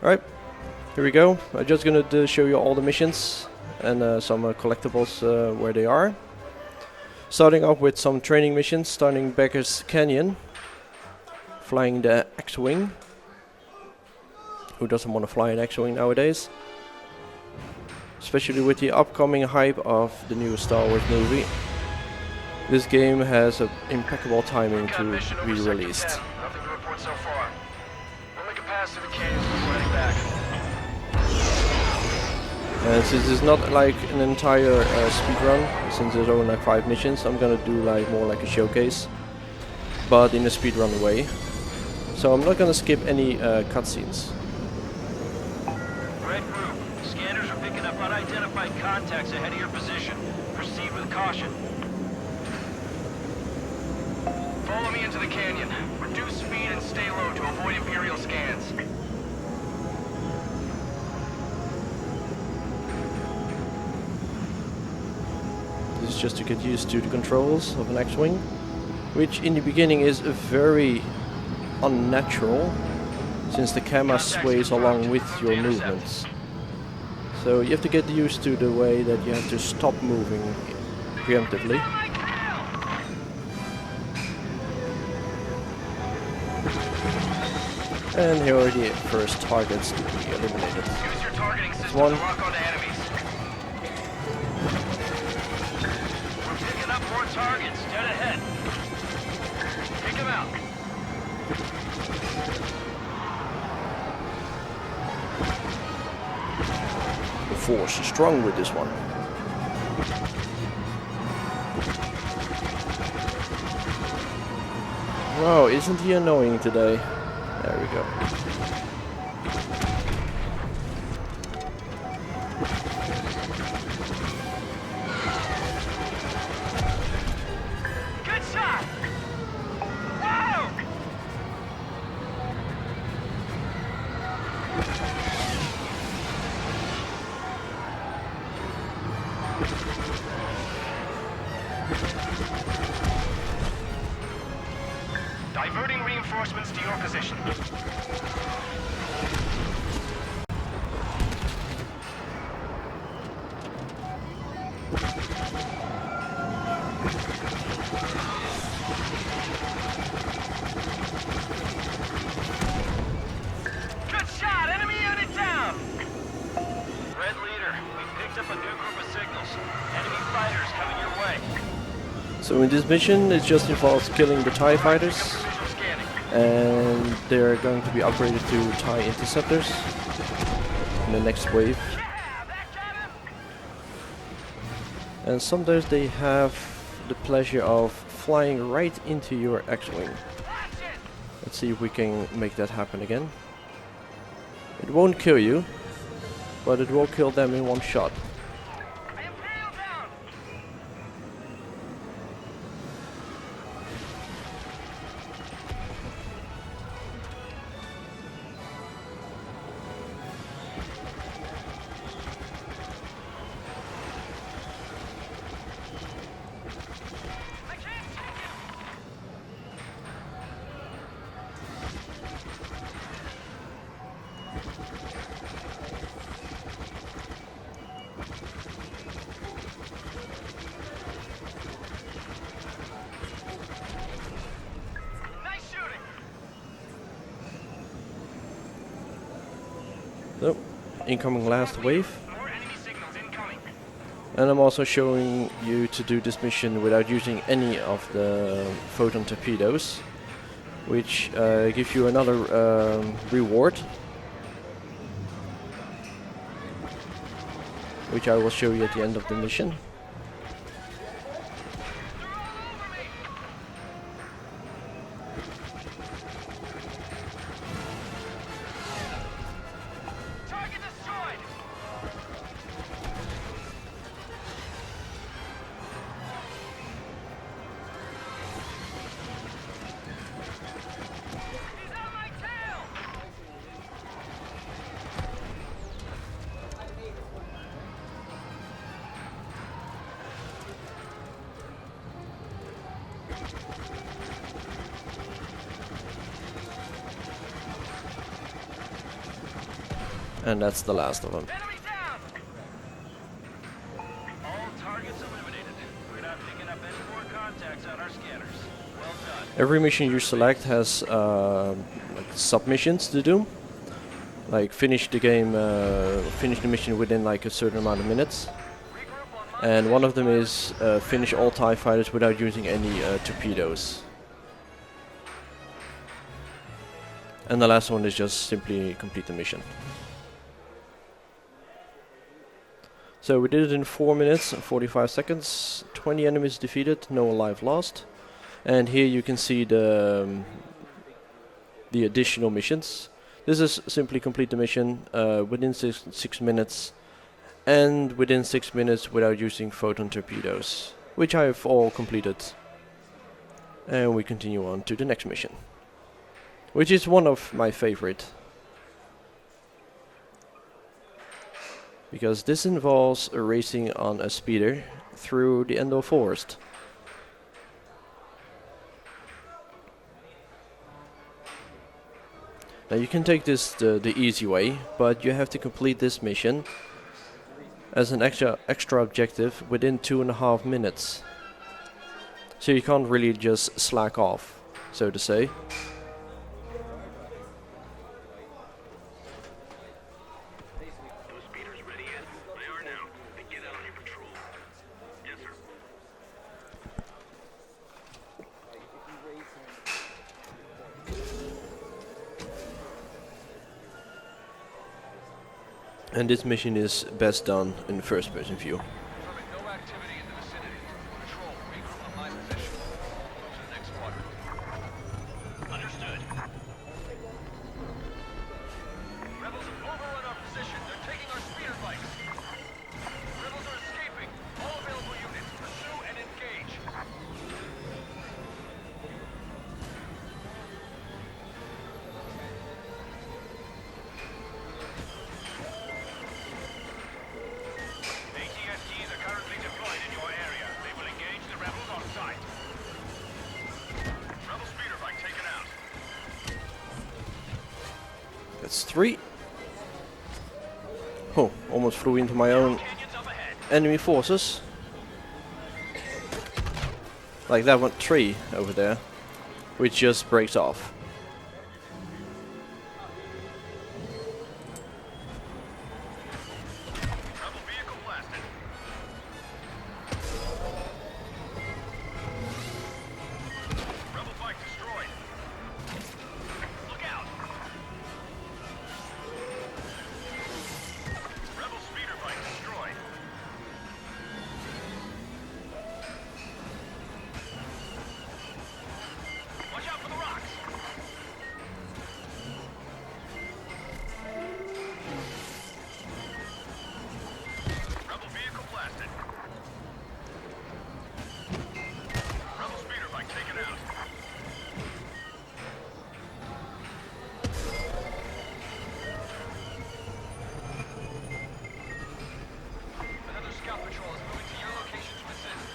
Alright, here we go. I'm just gonna show you all the missions and some collectibles where they are. Starting off with some training missions, starting Beggar's Canyon. Flying the X-Wing. Who doesn't want to fly an X-Wing nowadays? Especially with the upcoming hype of the new Star Wars movie. This game has impeccable timing to be released. Nothing to report so far. We'll make a pass through the canyons before heading back. And since it's not like an entire speedrun, since there's only like 5 missions, I'm gonna do like more like a showcase, but in a speedrun way. So I'm not gonna skip any cutscenes. Red group, scanners are picking up unidentified contacts ahead of your position. Proceed with caution. Follow me into the canyon. Reduce speed and stay low to avoid Imperial scans. This is just to get used to the controls of an X-Wing, which in the beginning is very unnatural, since the camera sways along with your movements. So you have to get used to the way that you have to stop moving preemptively. And here are the first targets to be eliminated. Use your targeting system One. to lock onto enemies. We're picking up more targets dead ahead. Pick them out. The force is strong with this one. Wow, isn't he annoying today? There we go. Good shot! Whoa! Diverting reinforcements to your position. Good shot! Enemy unit down! Red leader, we picked up a new group of signals. Enemy fighters coming your way. So in this mission, it just involves killing the TIE fighters, Scanning. and they're going to be upgraded to TIE interceptors in the next wave. Yeah, that got him! And sometimes they have the pleasure of flying right into your X-Wing. Watch it! Let's see if we can make that happen again. It won't kill you, but it will kill them in one shot. Imperial down! I can't take it! Nice shooting! So, incoming last wave. More enemy signals incoming. And I'm also showing you to do this mission without using any of the photon torpedoes, which give you another reward, which I will show you at the end of the mission. They're all over me! Target destroyed! He's on my tail! And that's the last of them. Enemy down! All targets eliminated. We're not picking up any more contacts on our scanners. Well done. Every mission you select has like submissions to do. Like finish the game, finish the mission within like a certain amount of minutes. Regroup on And one of them is finish all TIE fighters without using any torpedoes. And the last one is just simply complete the mission. So we did it in 4 minutes and 45 seconds, 20 enemies defeated, no life lost. And here you can see the additional missions. This is simply complete the mission within 6 minutes and within 6 minutes without using photon torpedoes, which I have all completed. And we continue on to the next mission, which is one of my favorite. Because this involves racing on a speeder through the Endor forest. Now you can take this the easy way, but you have to complete this mission as an extra objective within 2.5 minutes. So you can't really just slack off, so to say. Snowspeeders ready yet? They are now. Then get out on your patrol. Yes, sir. And this mission is best done in first person view. Confirming no activity in the vicinity. Patrol, regroup on my position. Move to the next quadrant. Understood. Rebels have overrun our position. They're taking our speeder bikes. Rebels are escaping. All available units, pursue and engage. ATSTs are currently deployed in your area. They will engage the rebels on sight. Rebel speeder bike taken out. That's 3. Oh, almost flew into my own Canyons up ahead. enemy forces. Like that one tree over there, which just breaks off. Rebel vehicle blasted. Rebel bike destroyed. Look out. Rebel speeder bike destroyed. Watch out for the rocks. Rebel vehicle blasted. Rebel speeder bike taken out. Another scout patrol is moving to your location to assist.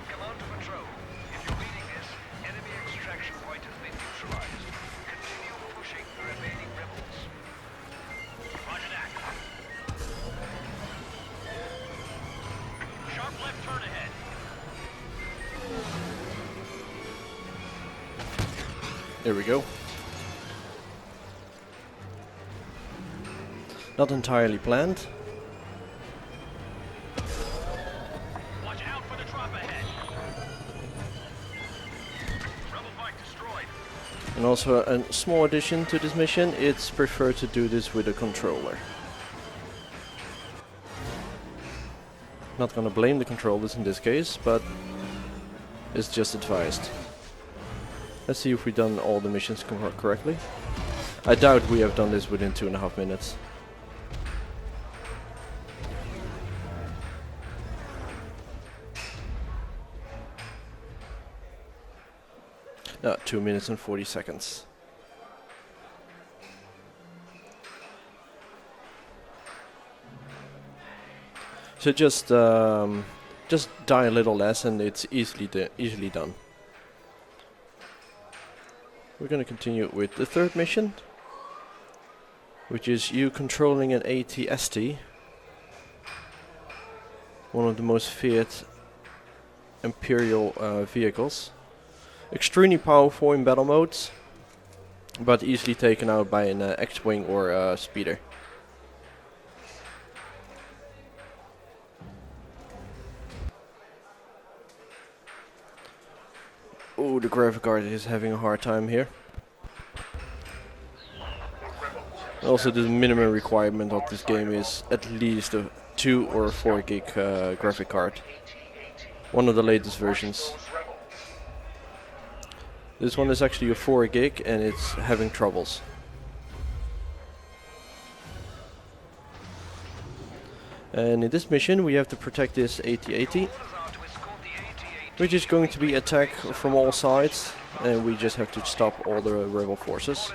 Come on to patrol. If you're reading this, enemy extraction point has been neutralized. Continue pushing the remaining rebels. Roger that. Sharp left turn ahead. There we go. Not entirely planned. Watch out for the drop ahead. Rebel bike destroyed. And also a small addition to this mission, it's preferred to do this with a controller. Not gonna blame the controllers in this case, but it's just advised. Let's see if we've done all the missions correctly. I doubt we have done this within 2.5 minutes. No, 2 minutes and 40 seconds. So just just die a little less and it's easily done. We're gonna continue with the third mission, which is you controlling an AT-ST, one of the most feared Imperial vehicles. Extremely powerful in battle modes, but easily taken out by an X-Wing or a speeder. Oh, the graphic card is having a hard time here. Also, the minimum requirement of this game is at least a 2 or 4 gig graphic card. One of the latest versions. This one is actually a 4 gig and it's having troubles. And in this mission we have to protect this AT-AT, which is going to be attacked from all sides, and we just have to stop all the rebel forces.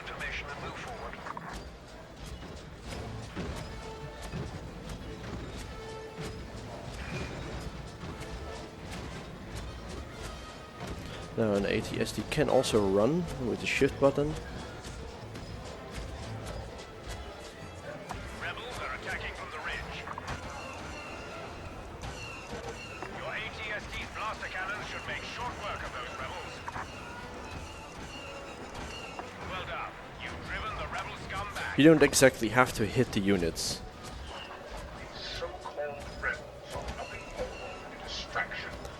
Now an AT-ST can also run with the shift button. Rebels are attacking from the ridge. Your AT-ST blaster cannons should make short work of those rebels. Well done. You've driven the rebel scum back. You don't exactly have to hit the units.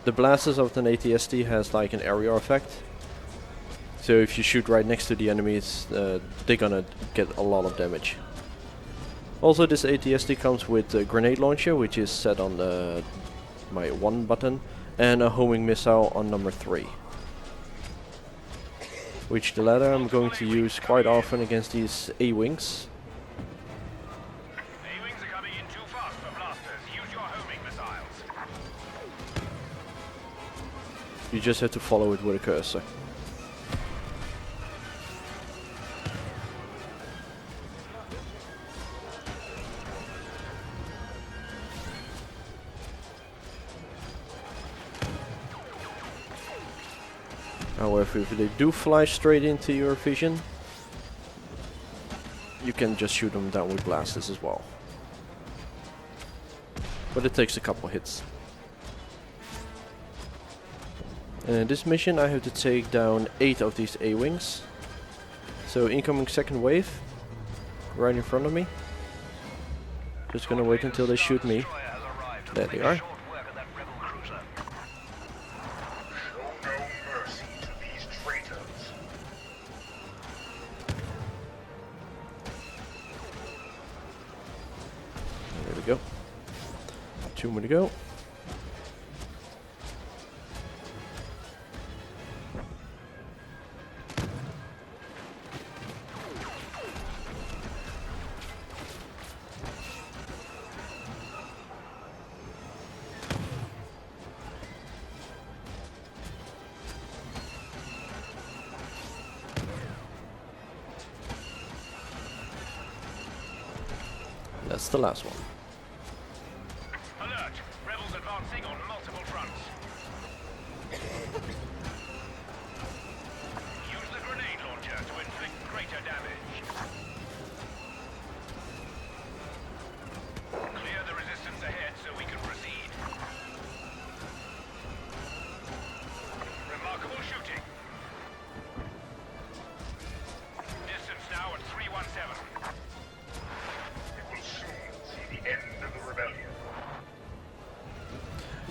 The blasters of an AT-ST has like an area effect. So if you shoot right next to the enemies, they're gonna get a lot of damage. Also, this AT-ST comes with a grenade launcher, which is set on my 1 button, and a homing missile on number 3. Which the latter I'm going to use quite often against these A-Wings. A-Wings are coming in too fast for blasters. Use your homing missiles. You just have to follow it with a cursor. However, if they do fly straight into your vision, you can just shoot them down with blasters as well. But it takes a couple hits. And in this mission I have to take down 8 of these A-Wings. So incoming second wave, right in front of me. Just gonna wait until they shoot me. There they are. There we go. 2 more to go. That's the last one. Alert! Rebels advancing on multiple fronts. Use the grenade launcher to inflict greater damage. Clear the resistance ahead so we can proceed. Remarkable shooting. Distance now at 317.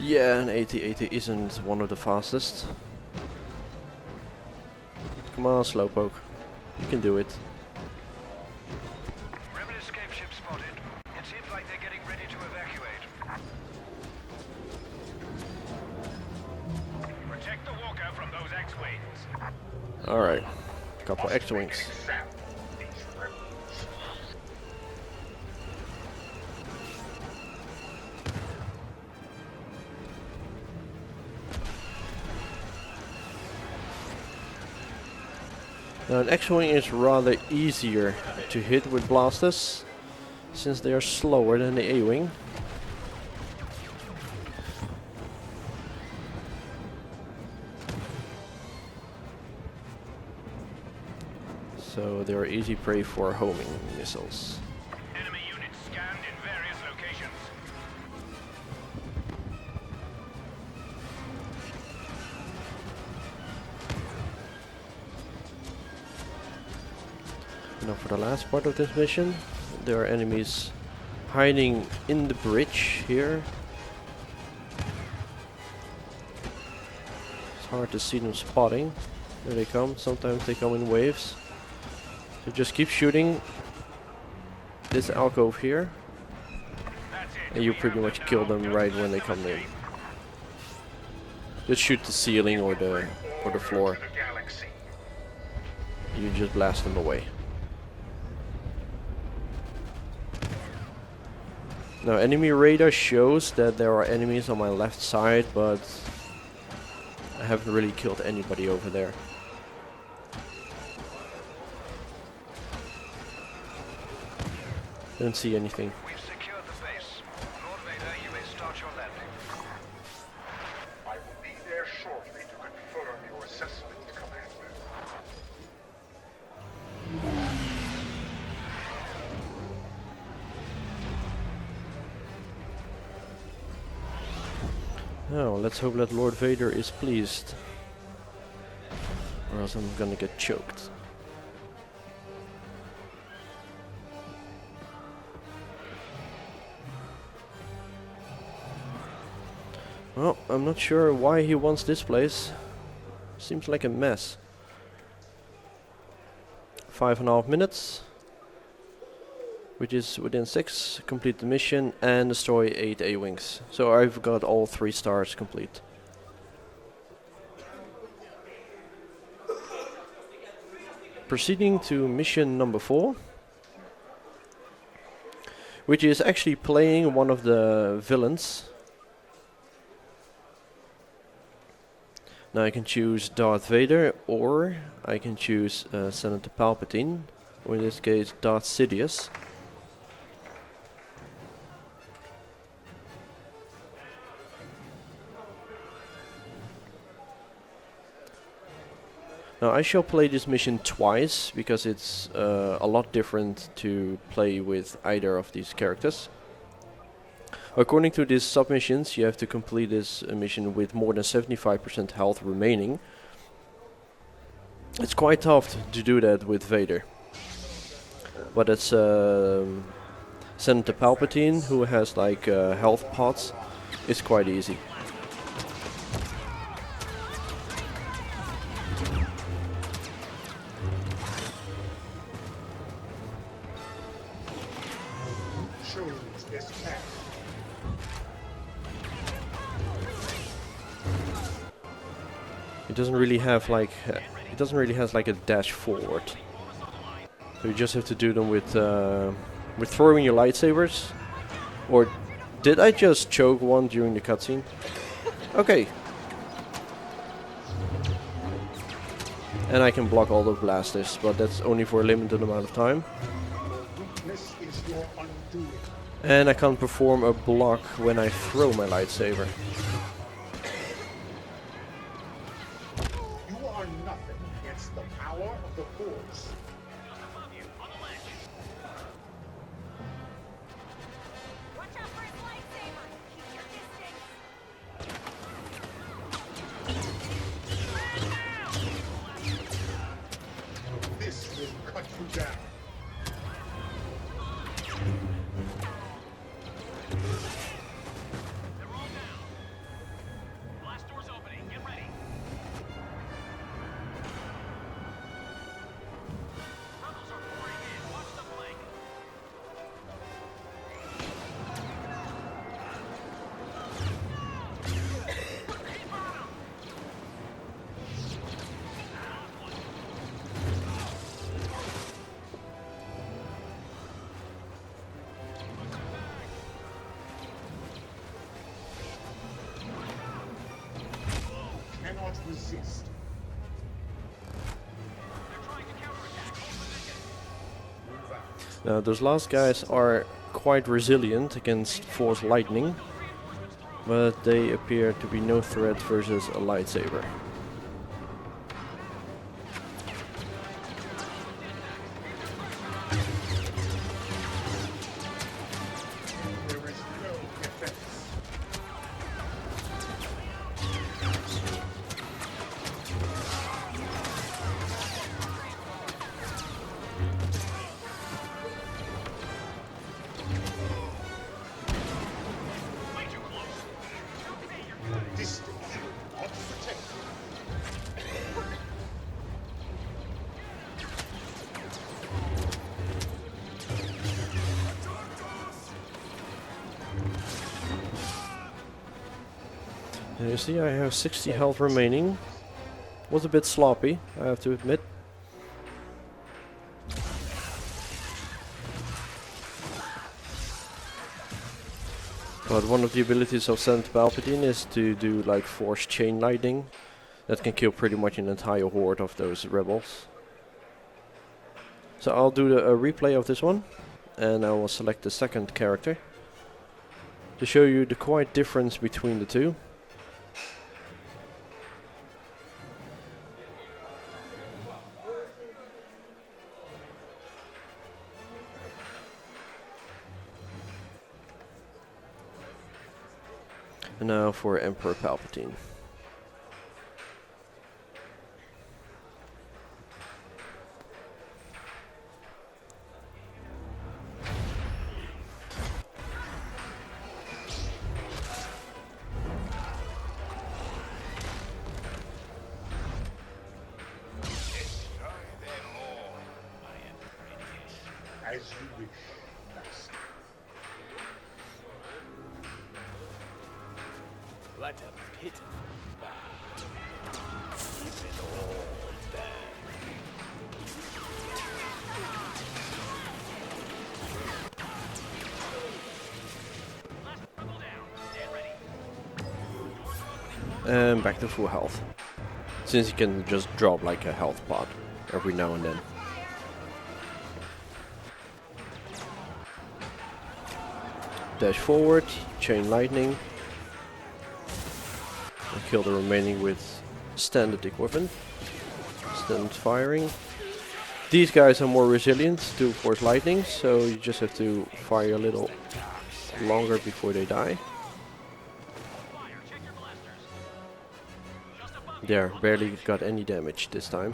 Yeah, an AT-AT isn't one of the fastest. Come on, Slowpoke. You can do it. Rebel escape ship spotted. It seems like they're getting ready to evacuate. Protect the walker from those X-Wings. Alright. Couple X-Wings. Now an X-Wing is rather easier to hit with blasters, since they are slower than the A-Wing. so they are easy prey for homing missiles. Enemy units scanned in various locations. Now for the last part of this mission, there are enemies hiding in the bridge here. It's hard to see them spotting. There they come. Sometimes they come in waves. So just keep shooting this alcove here, That's it. and you pretty much kill them right when they come in. Just shoot the ceiling or the floor. The galaxy. You just blast them away. Now enemy radar shows that there are enemies on my left side, but I haven't really killed anybody over there. Don't see anything. We've secured the base. Lord Vader, you may start your landing. I will be there shortly to confirm your assessment, Commander. Now let's hope that Lord Vader is pleased, or else I'm gonna get choked. Well, I'm not sure why he wants this place. Seems like a mess. 5.5 minutes, which is within 6. Complete the mission and destroy 8 A-wings. So I've got all 3 stars complete. Proceeding to mission number 4, which is actually playing one of the villains. Now I can choose Darth Vader, or I can choose Senator Palpatine, or in this case Darth Sidious. Now I shall play this mission twice, because it's a lot different to play with either of these characters. According to these submissions, you have to complete this mission with more than 75% health remaining. It's quite tough to do that with Vader. But it's Senator Palpatine, who has like health pots. It's quite easy. Choose this path. It doesn't really have like a dash forward. So you just have to do them with throwing your lightsabers. Or did I just choke one during the cutscene? Okay. And I can block all the blasters, but that's only for a limited amount of time. Weakness is your undoing. And I can't perform a block when I throw my lightsaber. You are nothing against the power of the Force. Watch out for his lightsaber! Keep your distance! This will cut you down. They're all down. Blast doors opening. Get ready. Rebels are pouring in. Watch the flank. Keep on 'em. Cannot resist. They're trying to counterattack. Hold position. Move out. Now those last guys are quite resilient against Force lightning, but they appear to be no threat versus a lightsaber. And you see I have 60 health remaining. Was a bit sloppy, I have to admit. But one of the abilities of Vader and Palpatine is to do like force chain lightning. That can kill pretty much an entire horde of those rebels. So I'll do a replay of this one. And I will select the second character. To show you the quite difference between the two. And now for Emperor Palpatine. As you wish, Master. What a pitiful battle. Keep it all there. Last rebel down. Stand ready. And back to full health. Since you can just drop like a health pod every now and then. Dash forward, chain lightning. And kill the remaining with standard equipment. Standard firing. These guys are more resilient to force lightning, so you just have to fire a little longer before they die. Fire. Check your blasters. Just above you. There, barely got any damage this time.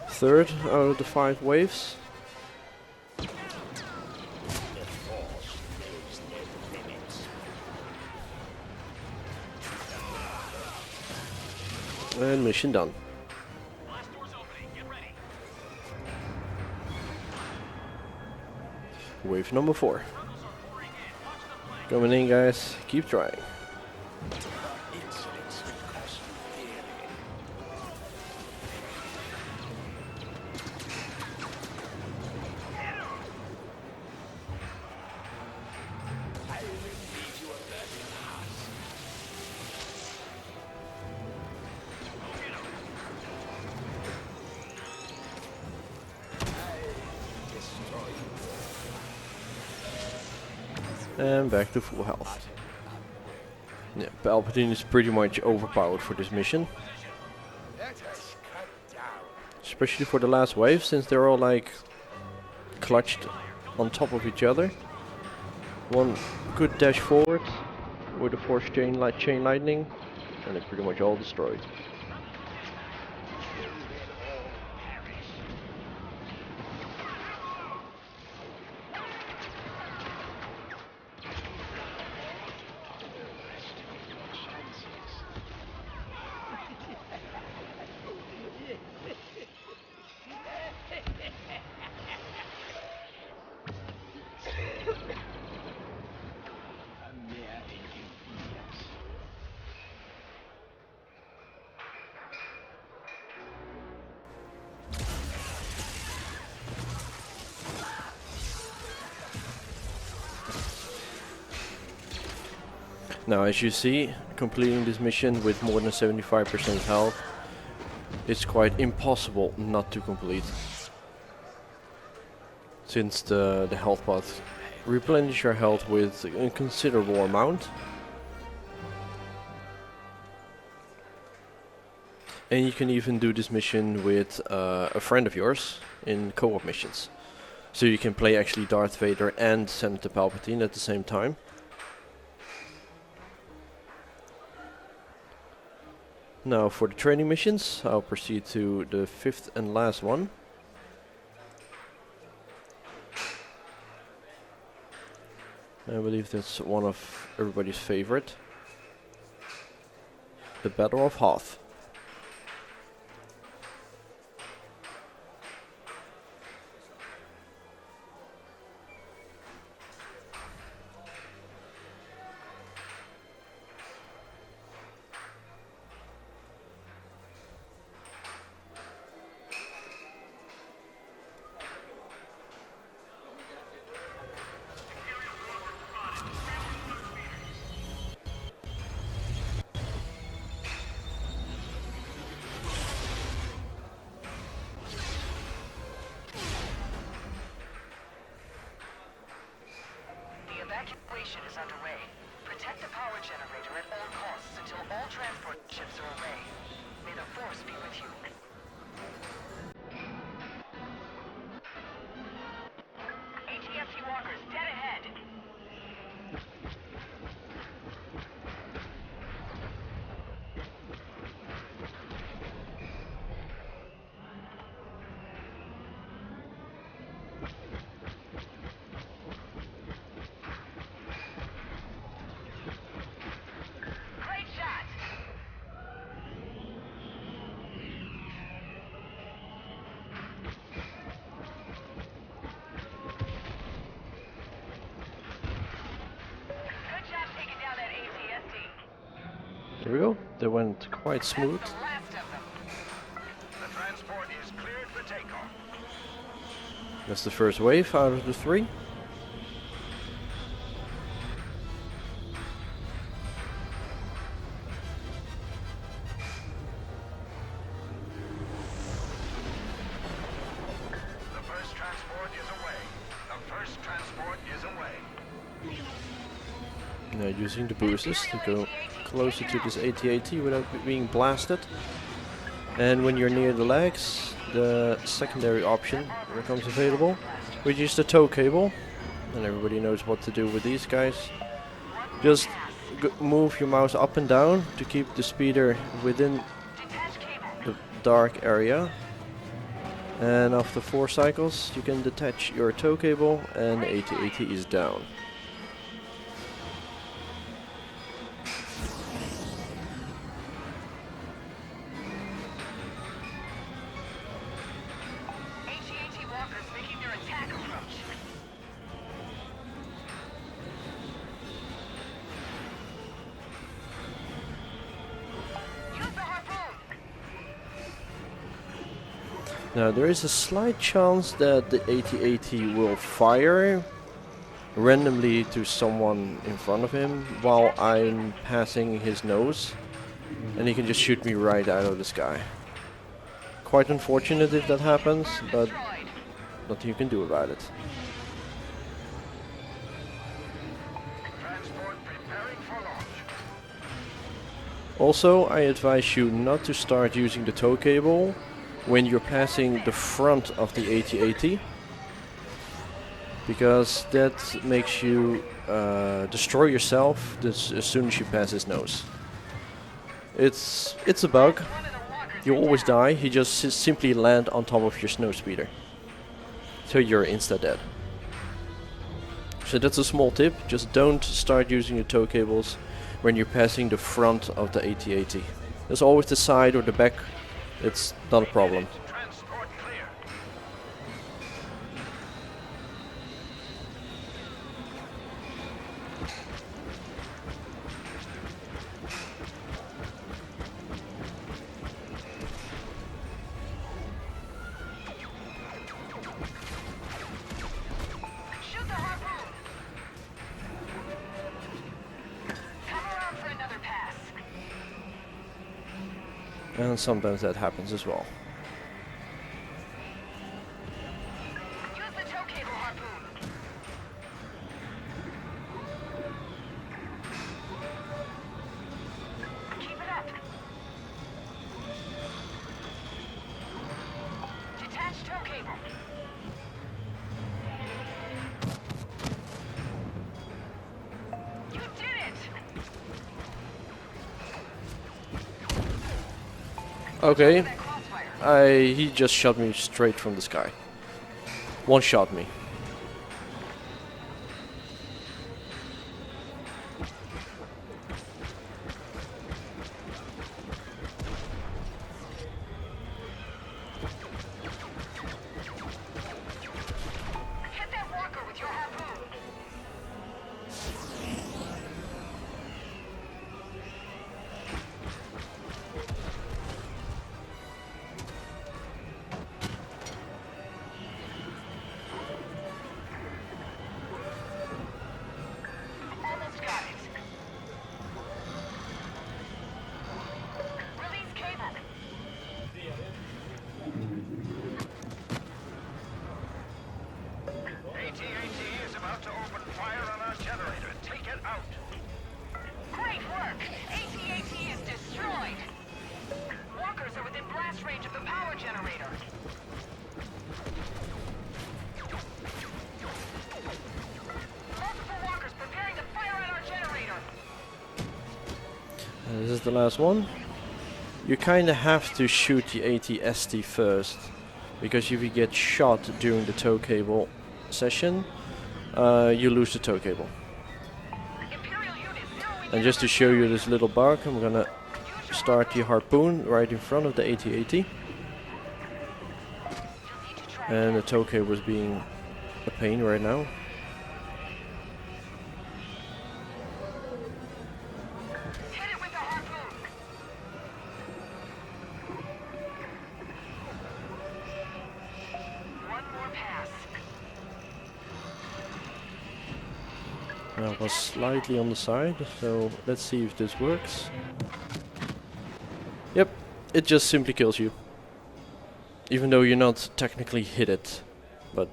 Third out of the 5 waves. The Force knows no limits. And mission done. Blast doors opening. Get ready. Wave number 4. Rebels are pouring in. Watch the flank. Coming in, guys. Keep trying. Insolence will cost you dearly. I will leave you a burning Hoth. I destroy you. And back to full health. Yeah, Palpatine is pretty much overpowered for this mission. Let us cut down. Especially for the last wave, since they're all like clutched on top of each other. One good dash forward with the force chain lightning, and it's pretty much all destroyed. A mere inconvenience. Now, as you see, completing this mission with more than 75% health, it's quite impossible not to complete. Since the health path replenish your health with a considerable amount. And you can even do this mission with a friend of yours in co-op missions. So you can play actually Darth Vader and Senator Palpatine at the same time. Now for the training missions, I'll proceed to the 5th and last one. I believe that's one of everybody's favorite. The Battle of Hoth. Evacuation is underway. Protect the power generator at all costs until all transport ships are away. May the Force be with you. ATST walkers dead ahead. Great shot. Good job taking down that ATST. There we go. That went quite smooth. That's the last of them. The transport is cleared for takeoff. That's the first wave out of the 3. The first transport is away. The first transport is away. Now using the boosters to go closer to this AT-AT without being blasted. And when you're near the legs, the secondary option becomes available, which is the tow cable. And everybody knows what to do with these guys. Just move your mouse up and down to keep the speeder within the dark area. And after 4 cycles, you can detach your tow cable and the AT-AT is down. AT-AT walkers making their attack approach. Use the harpoon. Now there is a slight chance that the AT-AT will fire randomly to someone in front of him while I'm passing his nose, and he can just shoot me right out of the sky. Quite unfortunate if that happens, but Destroyed. nothing you can do about it. Transport preparing for launch. Also, I advise you not to start using the tow cable when you're passing the front of the AT-AT, because that makes you destroy yourself as soon as you pass his nose. It's a bug. One of the walkers You always die. He just simply land on top of your snowspeeder, so you're insta dead. So that's a small tip. Just don't start using the tow cables when you're passing the front of the AT-AT. There's always the side or the back. It's not a problem. Transport clear. Shoot the harpoon. Come around for another pass. And sometimes that happens as well. Use the tow cable harpoon. Keep it up. Detach tow cable. You did it! Okay, That crossfire. he just shot me straight from the sky. One shot me. Hit that walker with your harpoon. mark. AT-AT is destroyed. Walkers are within blast range of the power generator. Multiple walkers preparing to fire at our generator. This is the last one. You kind of have to shoot the AT-ST first, because if you get shot during the tow cable session, you lose the tow cable. Imperial units zeroing And just to show you this little bug, I'm gonna start the harpoon right in front of the AT-AT. And the tow cable is being a pain right now. Hit it with the harpoon. One more pass. Now it was slightly on the side, so let's see if this works. Yep, it just simply kills you. Even though you're not technically hit it, but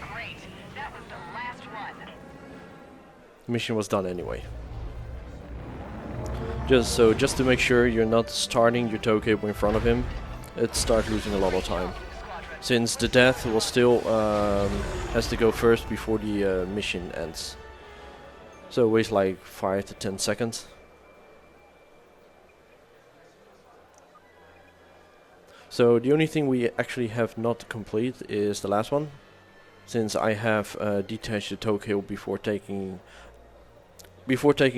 Great. That was the last one. the mission was done anyway. Just to make sure you're not starting your tow cable in front of him, it starts losing a lot of time. Since the death will still has to go first before the mission ends. So it wastes like 5 to 10 seconds. So the only thing we actually have not complete is the last one, since I have detached the tow cable before taking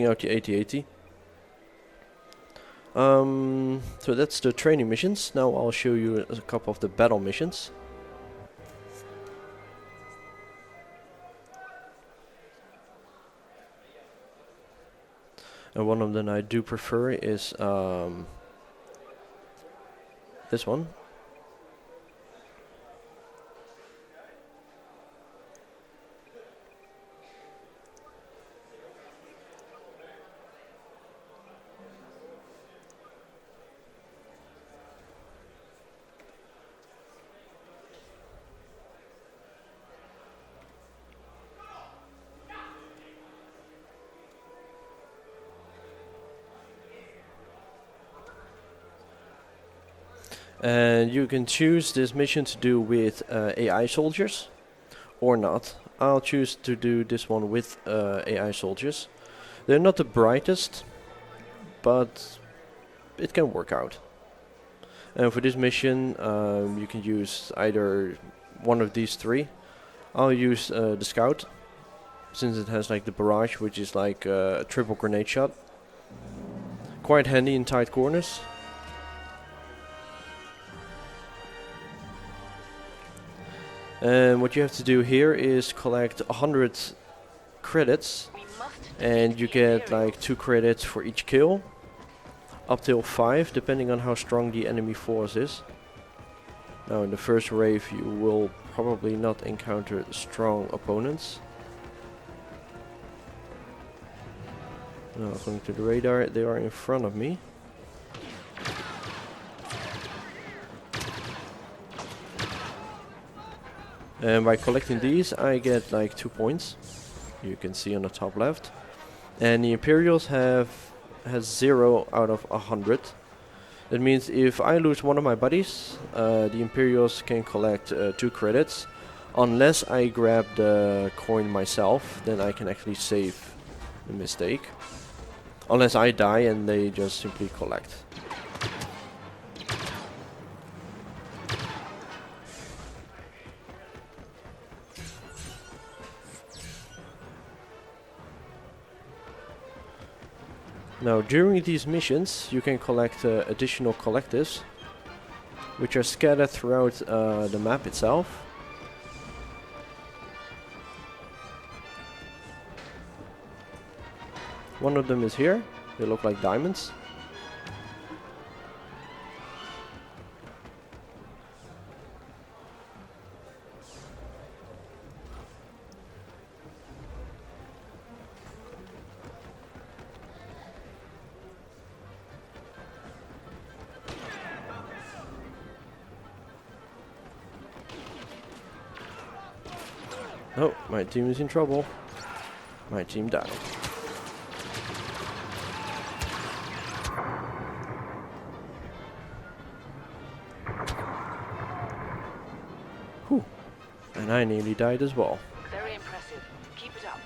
out the AT-AT. So that's the training missions. Now I'll show you a couple of the battle missions. And one of them I do prefer is this one. And you can choose this mission to do with AI soldiers or not. I'll choose to do this one with AI soldiers. They're not the brightest, but it can work out. And for this mission, you can use either one of these three. I'll use the scout, since it has like the barrage, which is like a triple grenade shot. Quite handy in tight corners. And what you have to do here is collect 100 credits, and you get like 2 credits for each kill, up till 5 depending on how strong the enemy force is. Now in the first wave you will probably not encounter strong opponents. Now according to the radar, they are in front of me. And by collecting these I get like 2 points. You can see on the top left. And the Imperials has 0 out of 100. That means if I lose one of my buddies, the Imperials can collect 2 credits. Unless I grab the coin myself, then I can actually save the mistake. Unless I die and they just simply collect. Now during these missions you can collect additional collectives, which are scattered throughout the map itself. One of them is here, they look like diamonds. Oh, my team is in trouble. My team died. And I nearly died as well. Very impressive. Keep it up.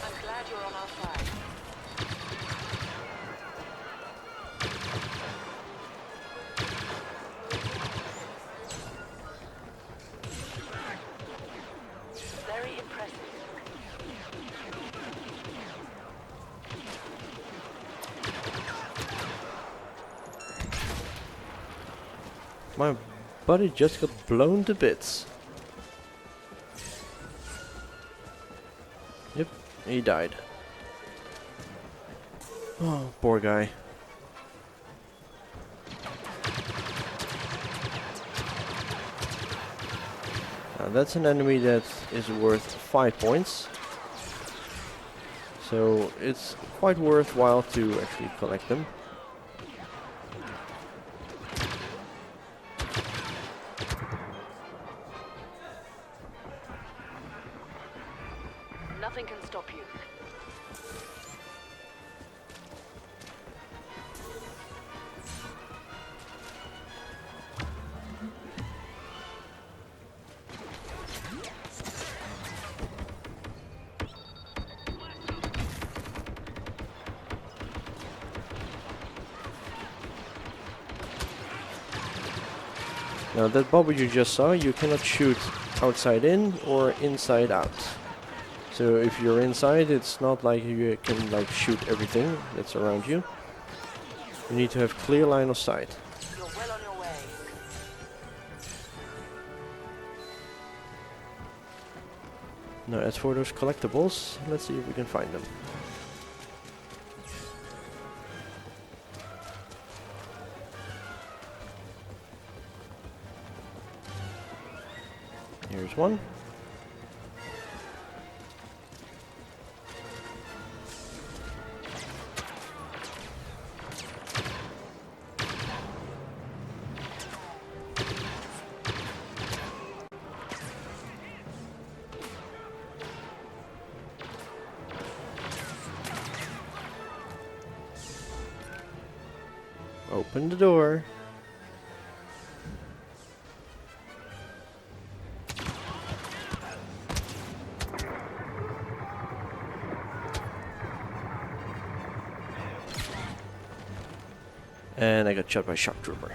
I'm glad you're on our side. Very impressive. My buddy just got blown to bits. Yep, he died. Oh, poor guy. Now that's an enemy that is worth 5 points. So it's quite worthwhile to actually collect them. Nothing can stop you. Now that bubble you just saw, you cannot shoot outside in or inside out. So if you're inside, it's not like you can like shoot everything that's around you. You need to have clear line of sight. You're well on your way. Now as for those collectibles, let's see if we can find them. Here's one. Open the door. And I got shot by a shock trooper.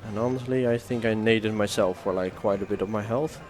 And honestly, I think I naded myself for like quite a bit of my health.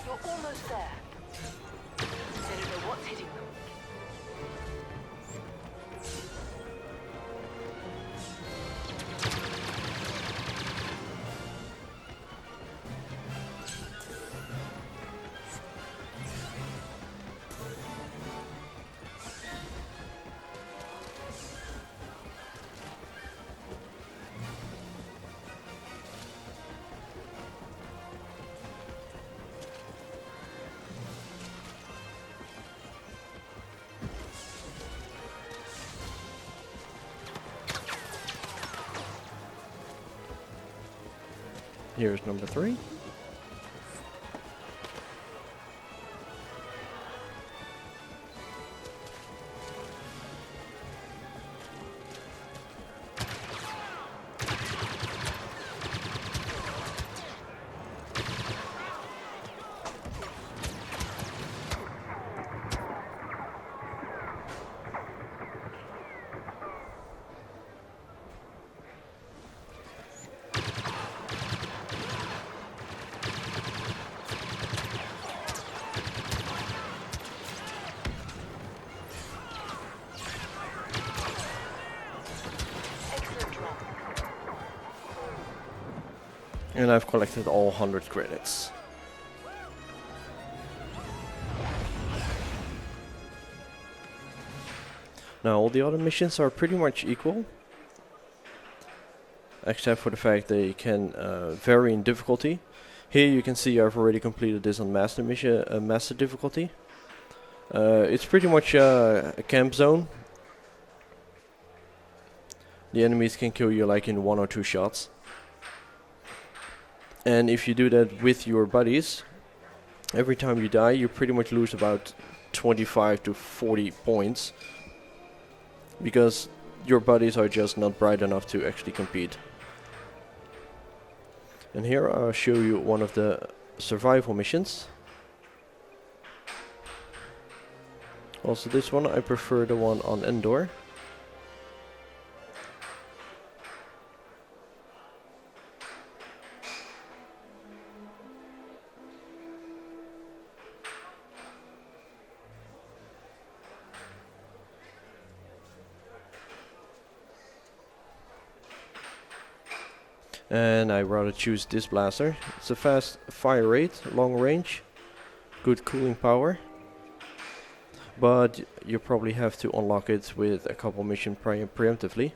You're almost there. They don't know what's hitting them. Here's number 3. And I've collected all 100 credits. Now all the other missions are pretty much equal, except for the fact they can vary in difficulty. Here you can see I've already completed this on master mission, master difficulty. It's pretty much a camp zone. The enemies can kill you like in 1 or 2 shots. And if you do that with your buddies, every time you die you pretty much lose about 25 to 40 points. Because your buddies are just not bright enough to actually compete. And here I'll show you one of the survival missions. Also this one, I prefer the one on Endor. And I rather choose this blaster. It's a fast fire rate, long range, good cooling power. But you probably have to unlock it with a couple missions preemptively.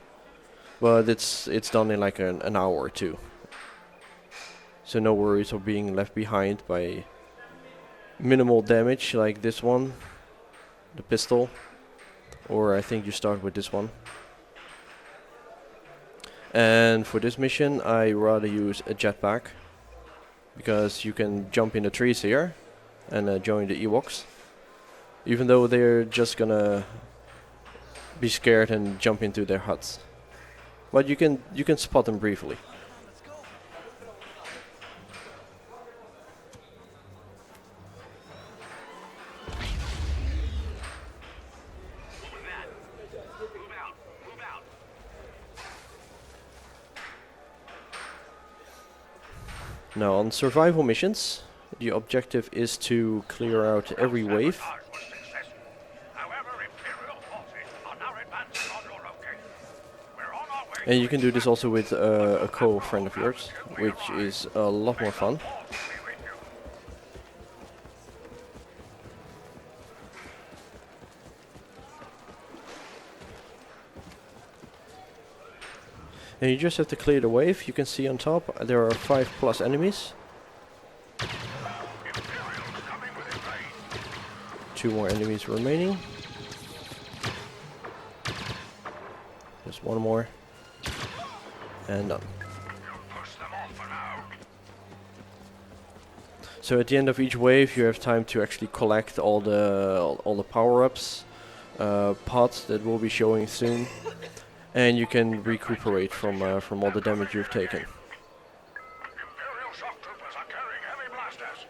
But it's done in like an hour or 2. So no worries of being left behind by minimal damage like this one, the pistol. Or I think you start with this one. And for this mission I rather use a jetpack, because you can jump in the trees here and join the Ewoks, even though they're just gonna be scared and jump into their huts. But you can spot them briefly. Now on survival missions, the objective is to clear out every wave. And you can do this also with a co-friend of yours, which is a lot more fun. And you just have to clear the wave. You can see on top there are 5+ enemies. 2 more enemies remaining. Just 1 more. And done. So at the end of each wave you have time to actually collect all the power-ups, pots that will be showing soon. And you can recuperate from all the damage you've taken. Imperial shock troopers are carrying heavy blasters.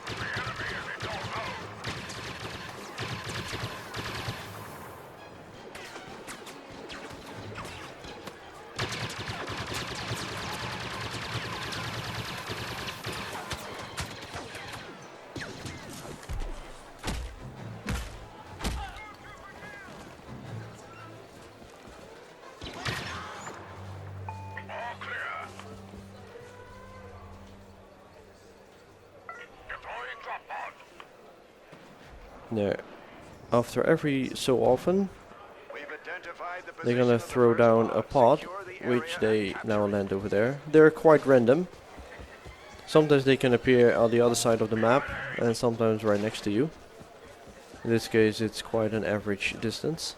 The enemy is in your zone. All clear. Deploying drop pod. Now, after every so often, We've identified the they're gonna throw down a pod, which they now land over there. They're quite random. Sometimes they can appear on the other side of the map, and sometimes right next to you. In this case, it's quite an average distance.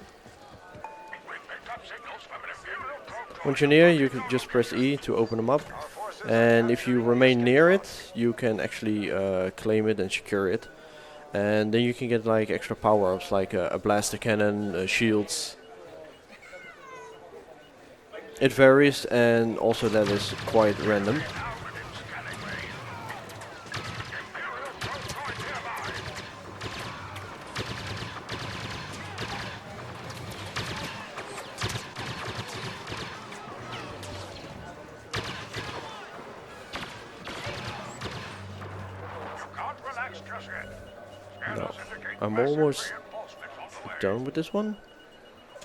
We picked up signals from an Imperial probe. Once you're near, you can just press E to open them up. And if you remain near it, you can actually claim it and secure it. And then you can get like extra power-ups, like a blaster cannon, shields. It varies, and also that is quite random. Can't relax just yet. No, Scanners indicate I'm massive almost reinforcements on the way. done with this one.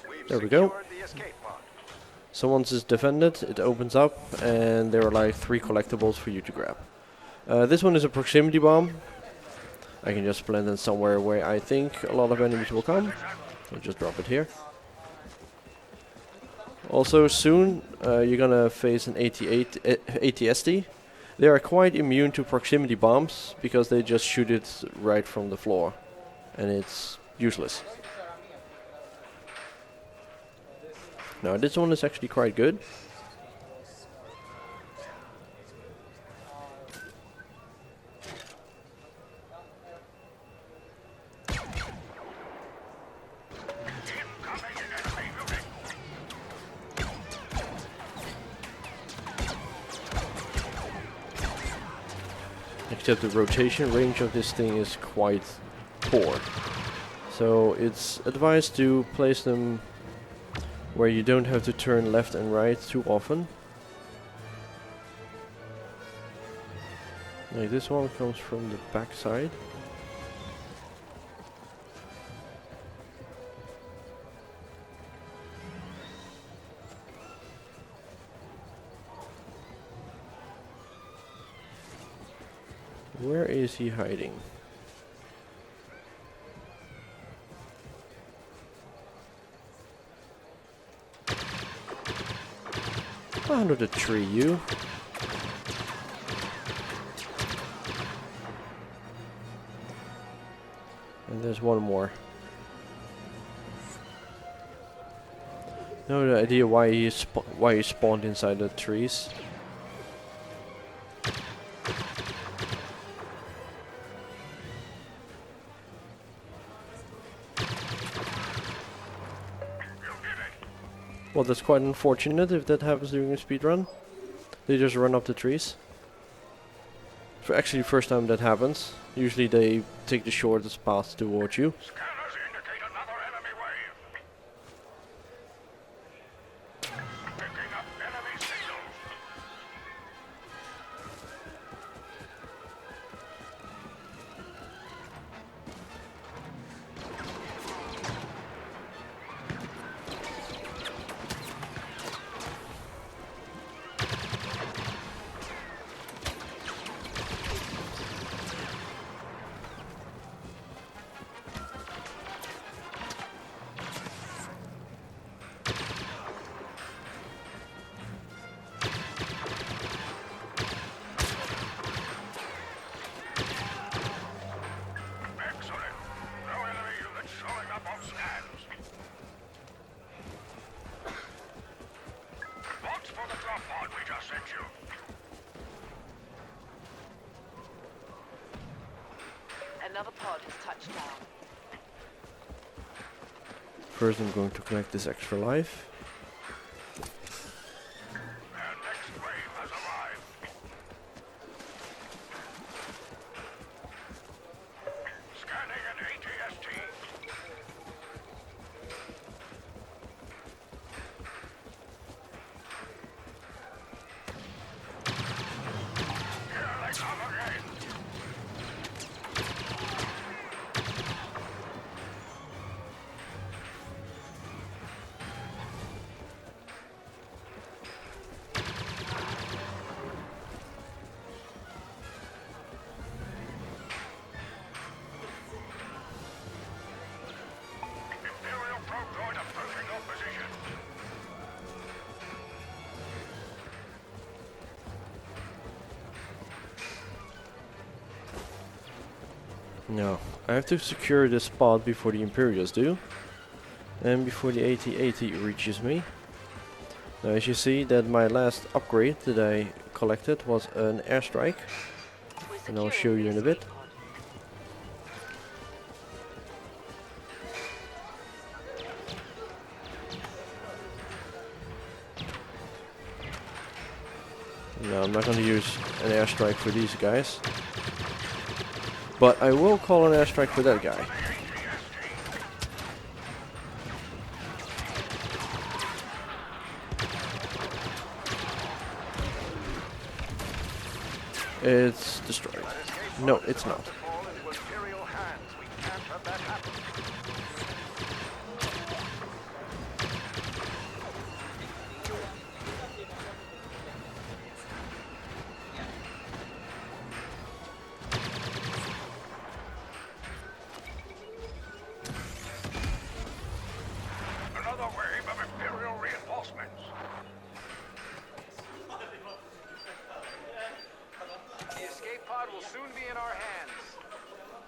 We've There we go. secured the escape pod. So once it's defended, it opens up and there are like 3 collectibles for you to grab. This one is a proximity bomb. I can just blend in somewhere where I think a lot of enemies will come. I'll just drop it here. Also soon you're gonna face an ATST. They are quite immune to proximity bombs because they just shoot it right from the floor. And it's useless. Now this one is actually quite good. Except the rotation range of this thing is quite poor. So it's advised to place them where you don't have to turn left and right too often. Like this one comes from the back side. Where is he hiding? Under the tree, you. And there's one more. No idea why he spawned inside the trees. Well, that's quite unfortunate if that happens during a speedrun. They just run up the trees. For actually the first time that happens. Usually they take the shortest path towards you. Scanners indicate another enemy wave. Picking up enemy signals. Excellent. No enemy units showing up on scans. Watch for the drop pod we just sent you. Another pod has touched down. First I'm going to collect this extra life. Their next wave has arrived. Scanning an ATST. Here they come again. Imperial probe droid approaching your position. No, I have to secure this spot before the Imperials do. And before the AT-AT reaches me. Now as you see that my last upgrade that I collected was an airstrike. And I'll show you in a bit. No, I'm not going to use an airstrike for these guys. But I will call an airstrike for that guy. It's destroyed. No, it's not. Fall into Imperial hands. We can't have that happen.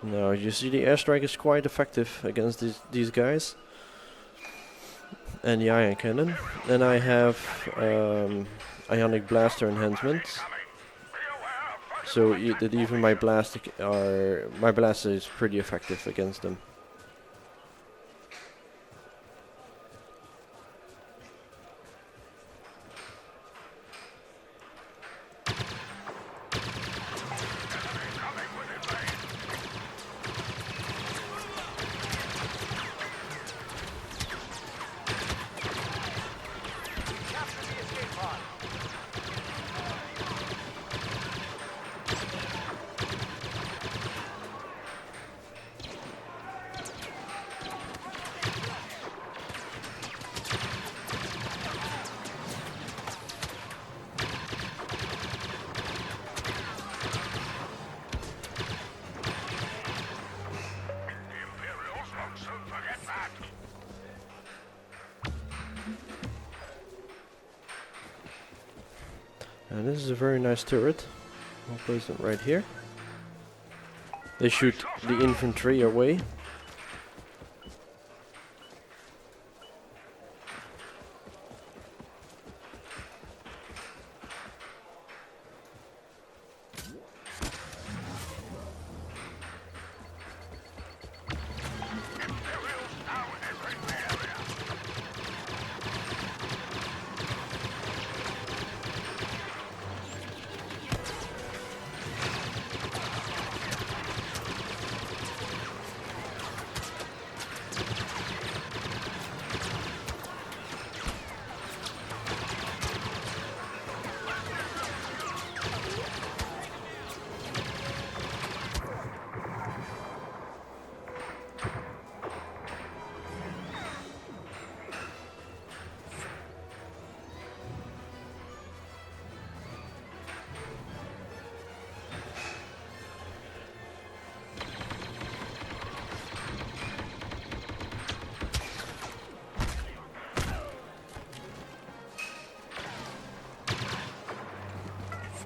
Now you see the airstrike is quite effective against these guys. And the ion cannon. Then I have ionic blaster enhancement. So that even my blaster is pretty effective against them. Capture the escape pod. The Imperials won't soon forget that. And this is a very nice turret. I'll place it right here. They shoot the infantry away. Imperials now entering the area.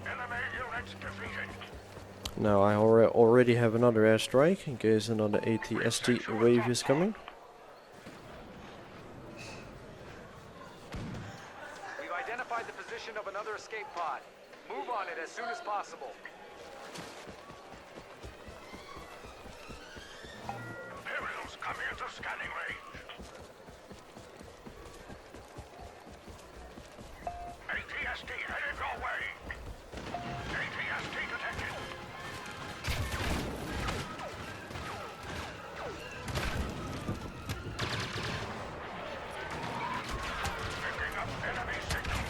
Enemy units defeated. Now I already have another airstrike in case another AT-ST wave is coming. We've identified the position of another escape pod. Move on it as soon as possible. Imperials coming into scanning range. AT-ST headed your way. AT-ST detected. Picking up enemy signal.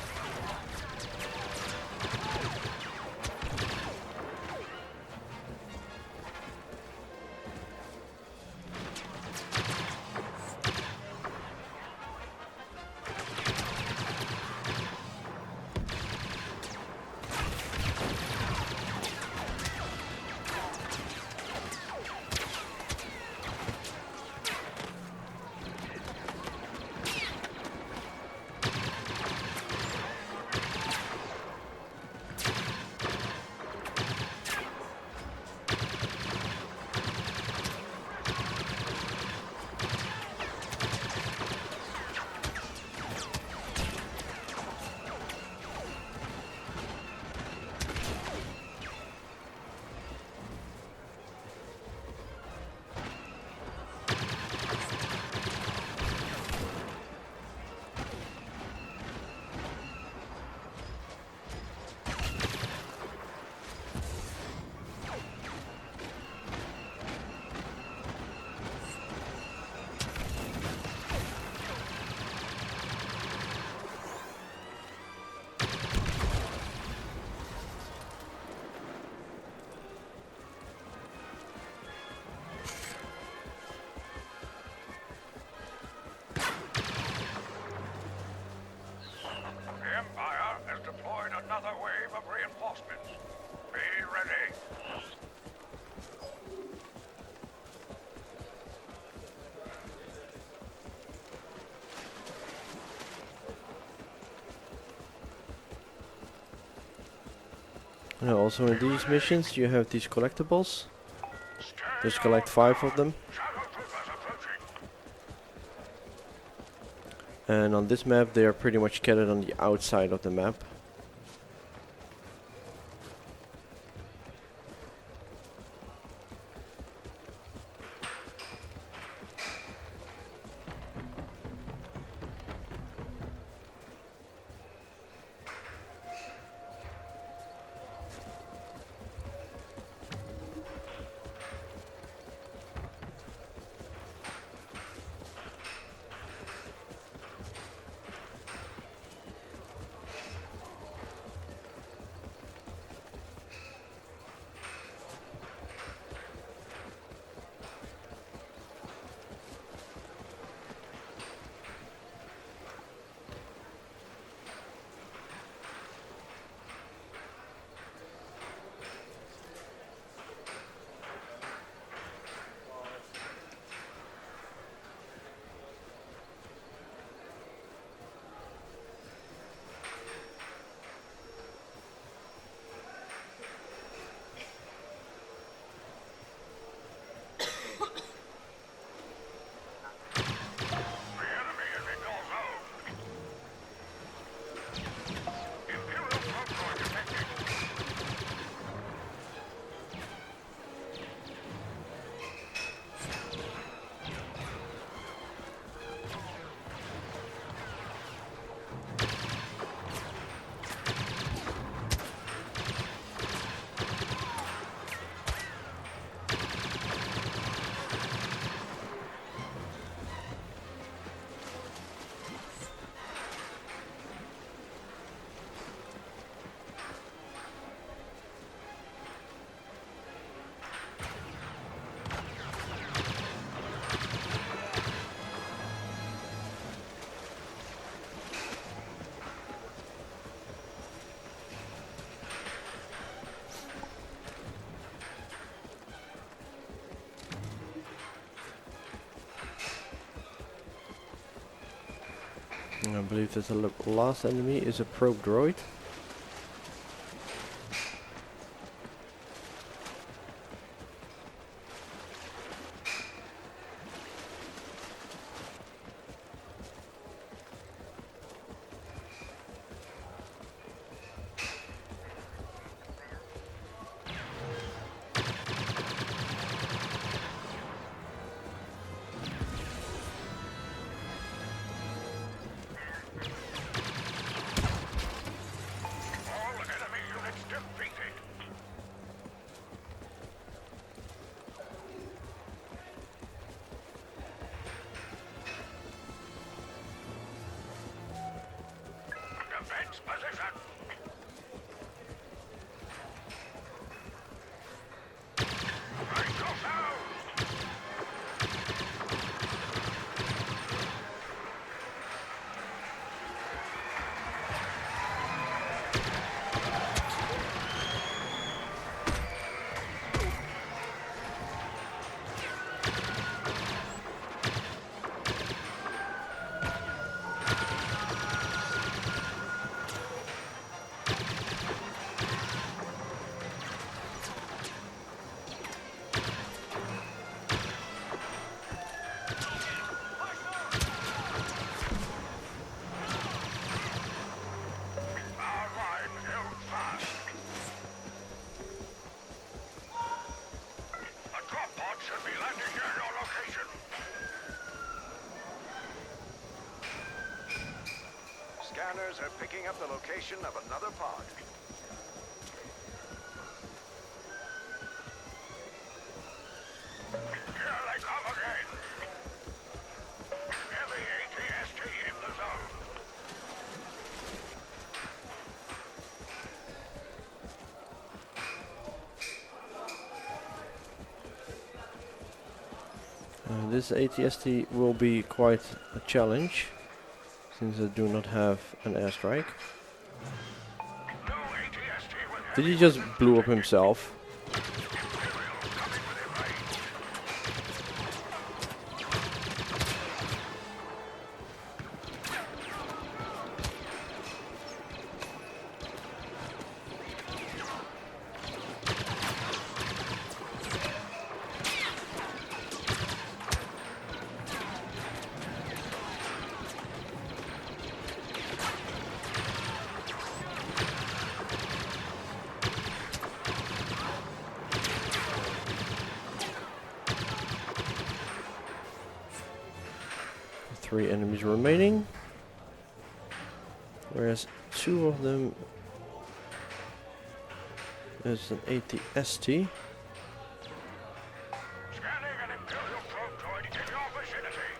another wave of reinforcements. Be ready. Also in these missions you have these collectibles. Stand Just collect 5 of them. And on this map they are pretty much scattered on the outside of the map. I believe that the last enemy is a probe droid. Defense position. Right yourselves. Scanners are picking up the location of another pod. Here they come again. Heavy ATST in the zone. This ATST will be quite a challenge, since I do not have an airstrike. No ATST with Did he just blew up himself? 3 enemies remaining, whereas 2 of them is an AT-ST. Scanning an Imperial probe droid in your vicinity.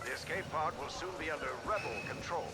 The escape pod will soon be under rebel control.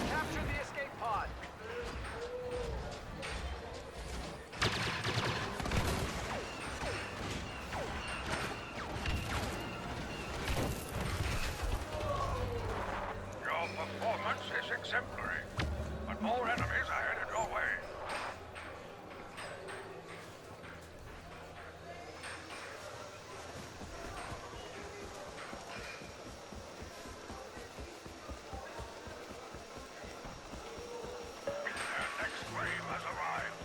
Capture the escape pod. Your performance is exemplary, but more enemies are headed your way. Their next wave has arrived.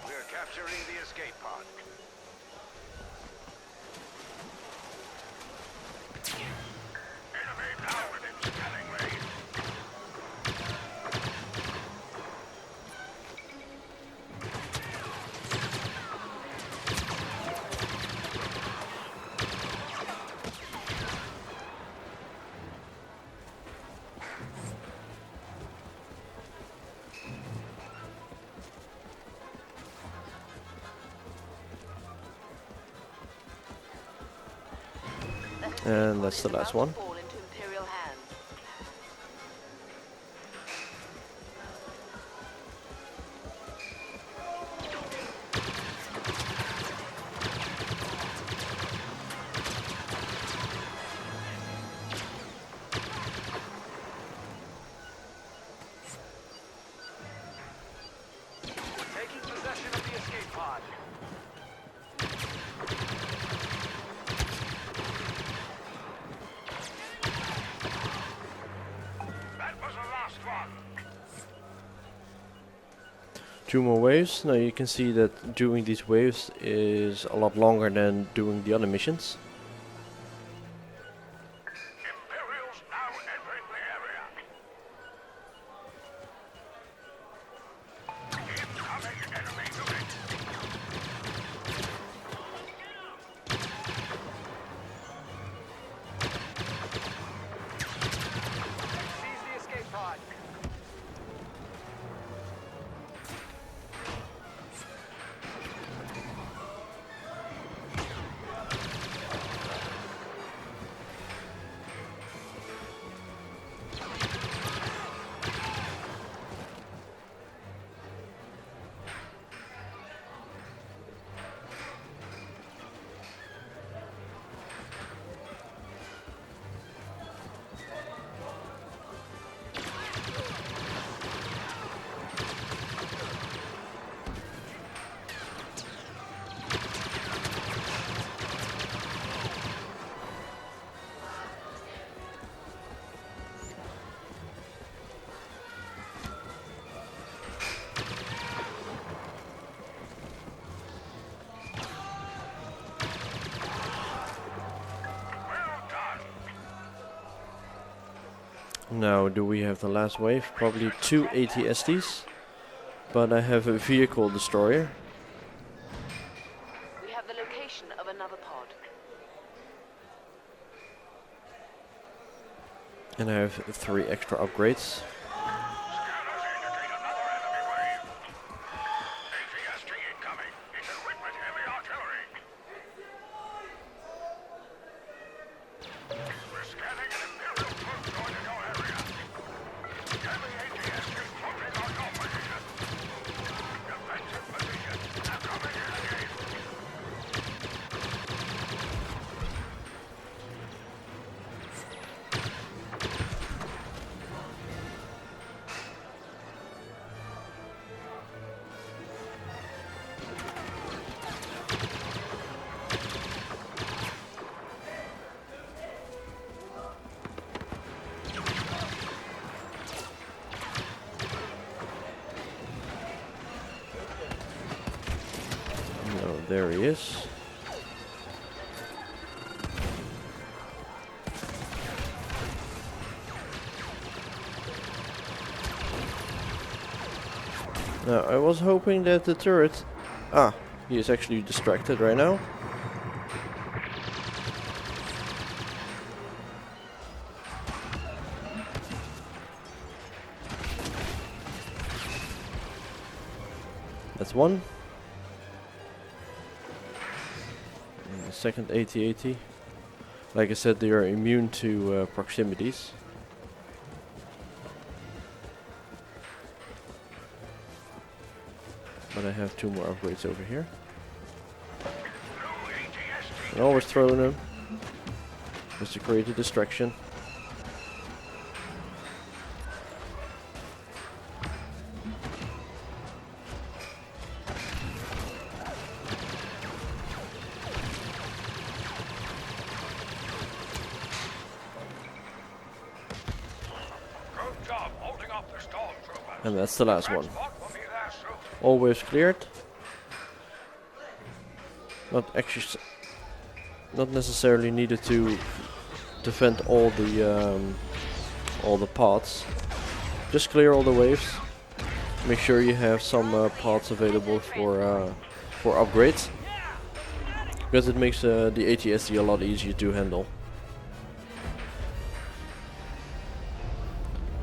We're capturing the escape pod. Enemy now within scanning range. And that's the last one. Fall into Imperial hands. Taking possession of the escape pod. That was the last one. 2 more waves. Now you can see that doing these waves is a lot longer than doing the other missions. Imperials now entering the area. Incoming enemy unit. Seize the escape pod. Now, do we have the last wave? Probably 2 ATSTs, but I have a vehicle destroyer. We have the location of another pod. And I have 3 extra upgrades. Scanners indicate another enemy wave. ATST incoming. It's equipped with heavy artillery. We're scanning an Imperial troop going in your area. Heavy ATST closing on your position. Defensive position. They're coming in again. No, there he is. Now, I was hoping that the turret... Ah, he is actually distracted right now. That's one. And the second AT-AT. Like I said, they are immune to proximities. But I have 2 more upgrades over here. And always throwing them, just to create a distraction. Good job holding off the stormtroopers. And that's the last one. Transport will be there soon. All waves cleared. Not necessarily needed to defend all the pods. Just clear all the waves. Make sure you have some pods available for upgrades, because it makes the ATSD a lot easier to handle.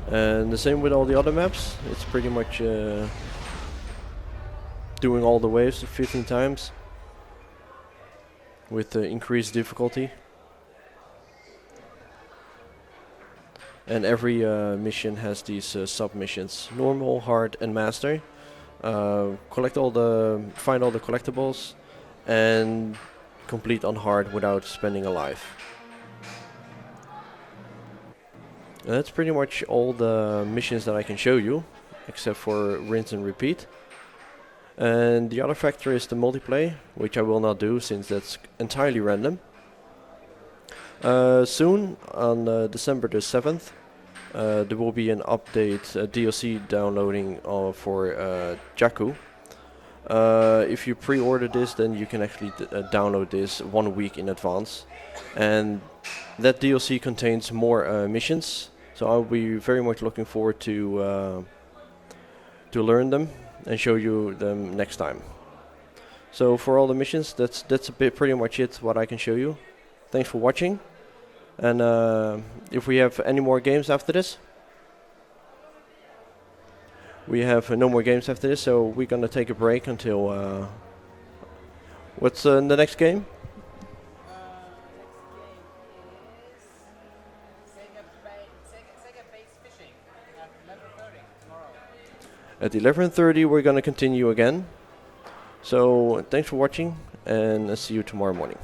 And the same with all the other maps. It's pretty much doing all the waves 15 times with increased difficulty. And every mission has these sub-missions: normal, hard, and master. Find all the collectibles, and complete on hard without spending a life. And that's pretty much all the missions that I can show you, except for rinse and repeat. And the other factor is the multiplayer, which I will not do since that's entirely random. Soon, on December the 7th, there will be an update, DLC downloading for Jakku. If you pre-order this, then you can actually download this 1 week in advance. And that DLC contains more missions, so I'll be very much looking forward to learn them and show you them next time. So for all the missions, that's pretty much it what I can show you. Thanks for watching, and if we have any more games after this, we have no more games after this, so we're gonna take a break until what's the next game? At 11:30 we're gonna continue again. So thanks for watching, and I'll see you tomorrow morning.